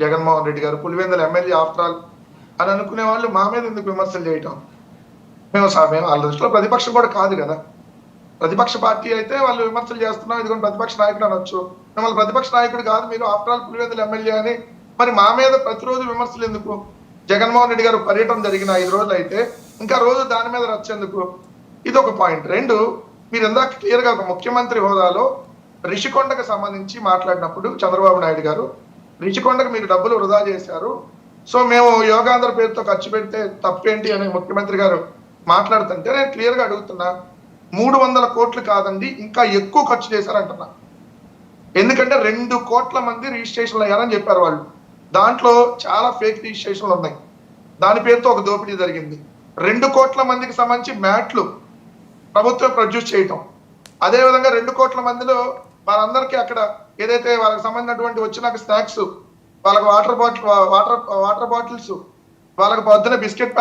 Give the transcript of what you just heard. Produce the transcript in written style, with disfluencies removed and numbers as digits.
జగన్మోహన్ రెడ్డి గారు Pulivendula MLA after all అని అనుకునే వాళ్ళు మా మీద ఎందుకు విమర్శలు చేయటం? మేము వాళ్ళ దృష్టిలో ప్రతిపక్షం కూడా కాదు కదా. ప్రతిపక్ష పార్టీ అయితే వాళ్ళు విమర్శలు చేస్తున్నాం, ఇదిగోండి ప్రతిపక్ష నాయకుడు అనొచ్చు. మిమ్మల్ని ప్రతిపక్ష నాయకుడు కాదు మీరు, ఆఫ్టర్ ఆల్ పులివెందుల ఎమ్మెల్యే అని మరి మా మీద ప్రతిరోజు విమర్శలు ఎందుకు? జగన్మోహన్ రెడ్డి గారు పర్యటన జరిగిన 5 రోజులు అయితే ఇంకా రోజు దాని మీద రచ్చేందుకు? ఇది ఒక పాయింట్. 2, మీరు ఇందాక క్లియర్ గా ఒక ముఖ్యమంత్రి హోదాలో రిషికొండకు సంబంధించి మాట్లాడినప్పుడు చంద్రబాబు నాయుడు గారు, రిషికొండకు మీరు డబ్బులు వృధా చేశారు, సో మేము యోగాంధ్ర పేరుతో ఖర్చు పెడితే తప్పేంటి అని ముఖ్యమంత్రి గారు మాట్లాడుతుంటే నేను క్లియర్ గా అడుగుతున్నా, 300 కోట్లు కాదండి ఇంకా ఎక్కువ ఖర్చు చేశారంటున్నా. ఎందుకంటే 2 కోట్ల మంది రిజిస్ట్రేషన్లు అయ్యారని చెప్పారు వాళ్ళు. దాంట్లో చాలా ఫేక్ రిజిస్ట్రేషన్లు ఉన్నాయి. దాని పేరుతో ఒక దోపిడీ జరిగింది. 2 కోట్ల మందికి సంబంధించి మ్యాట్లు ప్రభుత్వం ప్రొడ్యూస్ చేయటం. అదేవిధంగా 2 కోట్ల మందిలో వాళ్ళందరికీ అక్కడ ఏదైతే వాళ్ళకి సంబంధించినటువంటి వచ్చినాక స్నాక్స్, వాళ్ళకి వాటర్ బాటిల్స్, వాళ్ళకి పొద్దున బిస్కెట్